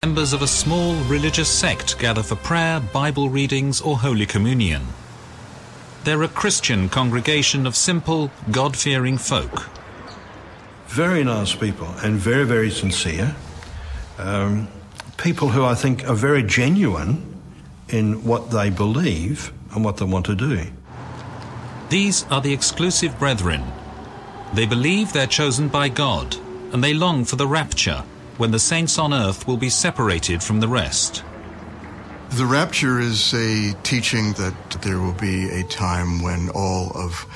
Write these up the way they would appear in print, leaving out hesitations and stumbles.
members of a small religious sect gather for prayer, Bible readings or Holy Communion. They're a Christian congregation of simple, God-fearing folk. Very nice people and very, very sincere. People who I think are very genuine in what they believe and what they want to do. These are the exclusive brethren. They believe they're chosen by God, and they long for the rapture, when the saints on earth will be separated from the rest. The rapture is a teaching that there will be a time when all of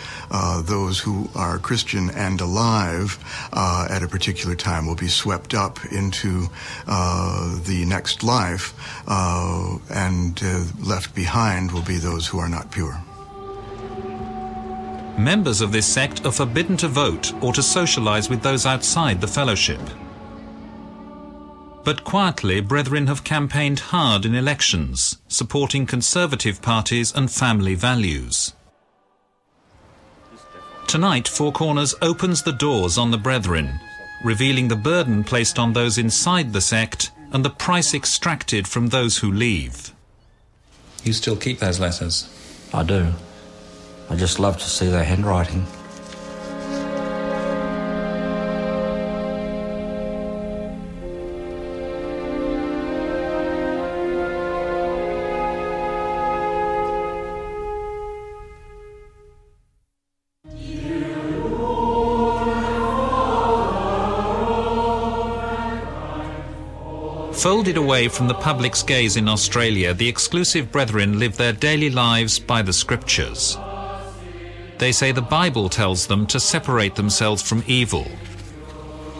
those who are Christian and alive at a particular time will be swept up into the next life, and left behind will be those who are not pure. Members of this sect are forbidden to vote or to socialize with those outside the fellowship. But quietly, brethren have campaigned hard in elections, supporting conservative parties and family values. Tonight, Four Corners opens the doors on the brethren, revealing the burden placed on those inside the sect and the price extracted from those who leave. You still keep those letters? I do. I just love to see their handwriting. Folded away from the public's gaze in Australia, the exclusive brethren live their daily lives by the scriptures. They say the Bible tells them to separate themselves from evil.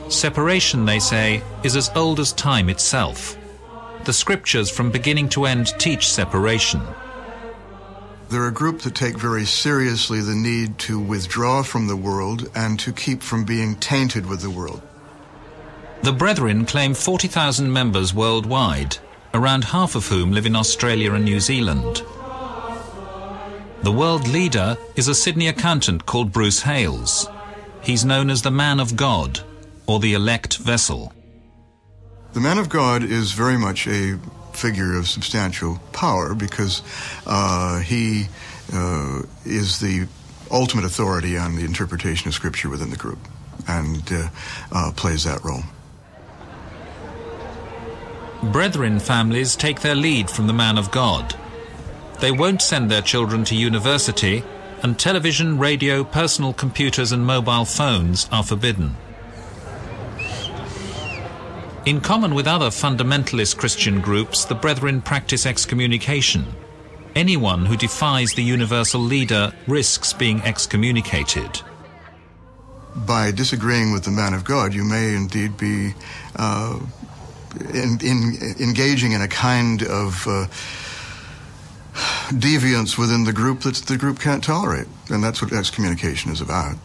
Separation, they say, is as old as time itself. The scriptures from beginning to end teach separation. They're a group that take very seriously the need to withdraw from the world and to keep from being tainted with the world. The Brethren claim 40,000 members worldwide, around half of whom live in Australia and New Zealand. The world leader is a Sydney accountant called Bruce Hales. He's known as the Man of God, or the elect vessel. The Man of God is very much a figure of substantial power because he is the ultimate authority on the interpretation of Scripture within the group and plays that role. Brethren families take their lead from the Man of God. They won't send their children to university, and television, radio, personal computers and mobile phones are forbidden. In common with other fundamentalist Christian groups, the Brethren practice excommunication. Anyone who defies the universal leader risks being excommunicated. By disagreeing with the Man of God, you may indeed be engaging in a kind of deviance within the group that the group can't tolerate. And that's what excommunication is about.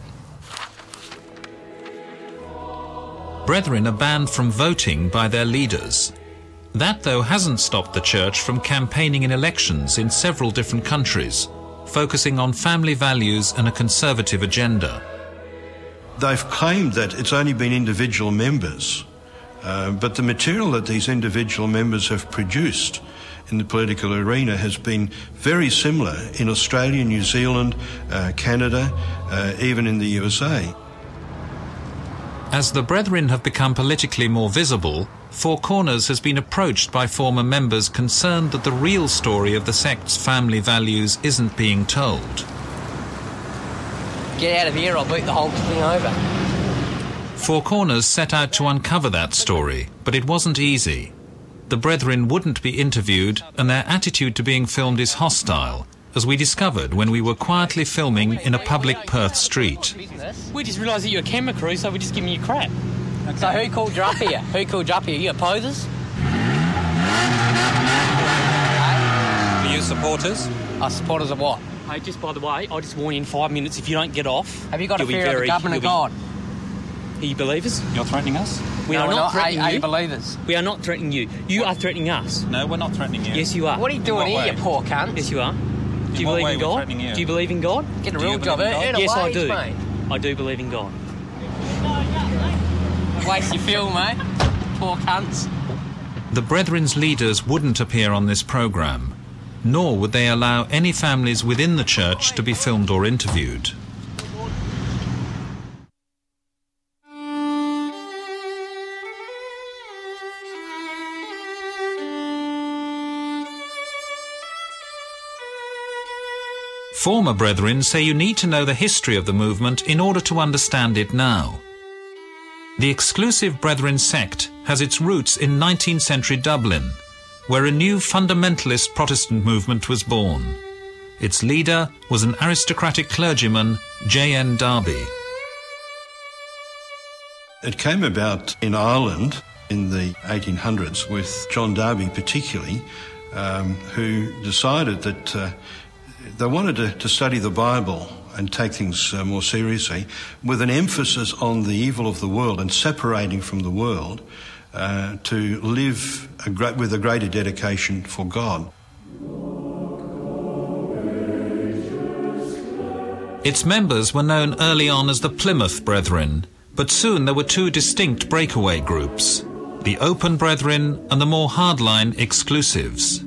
Brethren are banned from voting by their leaders. That, though, hasn't stopped the Church from campaigning in elections in several different countries, focusing on family values and a conservative agenda. They've claimed that it's only been individual members, but the material that these individual members have produced in the political arena has been very similar in Australia, New Zealand, Canada, even in the USA. As the Brethren have become politically more visible, Four Corners has been approached by former members concerned that the real story of the sect's family values isn't being told. Get out of here, I'll boot the whole thing over. Four Corners set out to uncover that story, but it wasn't easy. The Brethren wouldn't be interviewed, and their attitude to being filmed is hostile, as we discovered when we were quietly filming in a public Perth street. We just realised that you're a camera crew, so we're just giving you crap. Okay. So who called you up here? Who called you up here? You opposers? Are you supporters? Supporters of what? Hey, just by the way, I'll just warn you in 5 minutes, if you don't get off... Have you got a fear of the government of God? Are you believers? You're threatening us? We are not threatening you. Are you believers? We are not threatening you. You are threatening us. No, we're not threatening you. Yes, you are. What are you doing here, you poor cunt? Yes, you are. Do you believe in God? Do you believe in God? Get a real job. Yes, I do. I do believe in God. Waste your fuel, mate. Poor cunts. The Brethren's leaders wouldn't appear on this program, nor would they allow any families within the church to be filmed or interviewed. Former Brethren say you need to know the history of the movement in order to understand it now. The exclusive Brethren sect has its roots in 19th century Dublin, where a new fundamentalist Protestant movement was born. Its leader was an aristocratic clergyman, J.N. Darby. It came about in Ireland in the 1800s with John Darby particularly, who decided that they wanted to study the Bible and take things more seriously, with an emphasis on the evil of the world and separating from the world, to live with a greater dedication for God. Its members were known early on as the Plymouth Brethren, but soon there were two distinct breakaway groups, the Open Brethren and the more hardline Exclusives.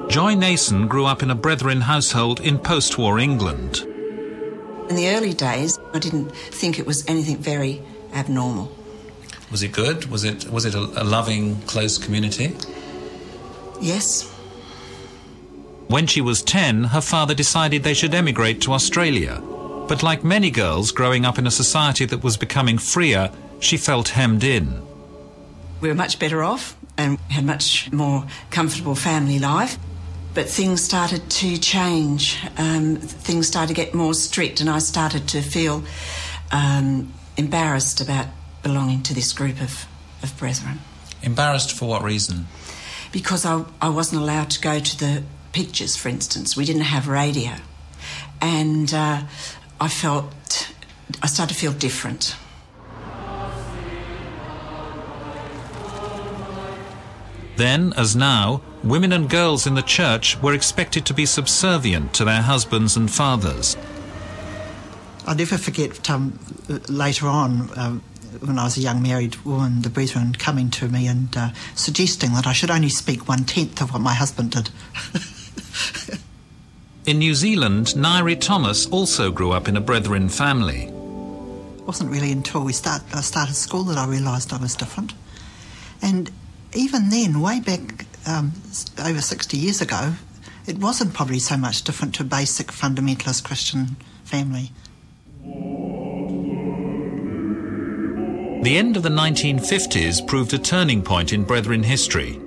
Joy Nason grew up in a Brethren household in post-war England. In the early days, I didn't think it was anything very abnormal. Was it good? Was it a loving, close community? Yes. When she was 10, her father decided they should emigrate to Australia. But like many girls growing up in a society that was becoming freer, she felt hemmed in. We were much better off and had much more comfortable family life. But things started to change. Things started to get more strict, and I started to feel embarrassed about belonging to this group of brethren. Embarrassed for what reason? Because I wasn't allowed to go to the pictures, for instance. We didn't have radio. And I started to feel different. Then, as now, women and girls in the church were expected to be subservient to their husbands and fathers. I'll never forget later on, when I was a young married woman, the Brethren coming to me and suggesting that I should only speak 1/10 of what my husband did. In New Zealand, Nairi Thomas also grew up in a Brethren family. It wasn't really until I started school that I realised I was different. And even then, way back over 60 years ago, it wasn't probably so much different to a basic fundamentalist Christian family. The end of the 1950s proved a turning point in Brethren history.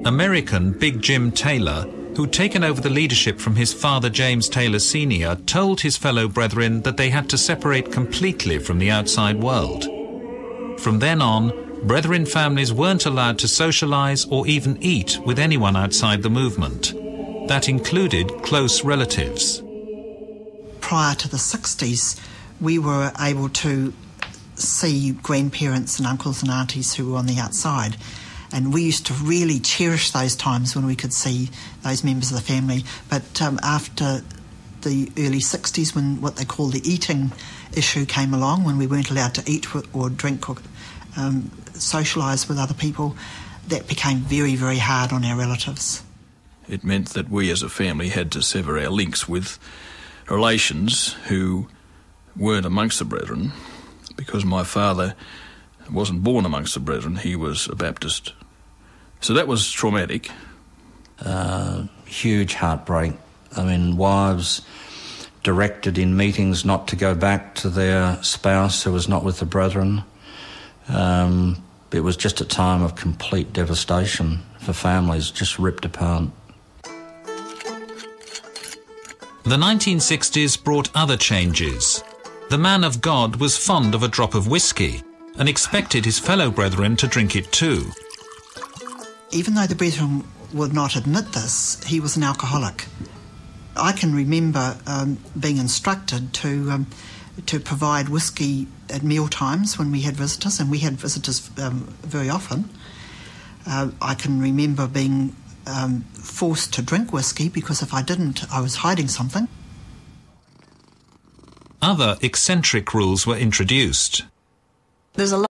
American Big Jim Taylor, who'd taken over the leadership from his father James Taylor Sr., told his fellow Brethren that they had to separate completely from the outside world. From then on, Brethren families weren't allowed to socialise or even eat with anyone outside the movement. That included close relatives. Prior to the 60s, we were able to see grandparents and uncles and aunties who were on the outside. And we used to really cherish those times when we could see those members of the family. But after the early 60s, when what they call the eating issue came along, when we weren't allowed to eat or drink or socialise with other people, that became very, very hard on our relatives. It meant that we as a family had to sever our links with relations who weren't amongst the Brethren, because my father wasn't born amongst the Brethren, he was a Baptist. So that was traumatic. Huge heartbreak. I mean, wives directed in meetings not to go back to their spouse who was not with the Brethren. It was just a time of complete devastation for families, just ripped apart. The 1960s brought other changes. The man of God was fond of a drop of whiskey and expected his fellow brethren to drink it too. Even though the Brethren would not admit this, he was an alcoholic. I can remember being instructed to provide whiskey at meal times when we had visitors, and we had visitors very often. I can remember being forced to drink whiskey because if I didn't, I was hiding something. other eccentric rules were introduced. There's a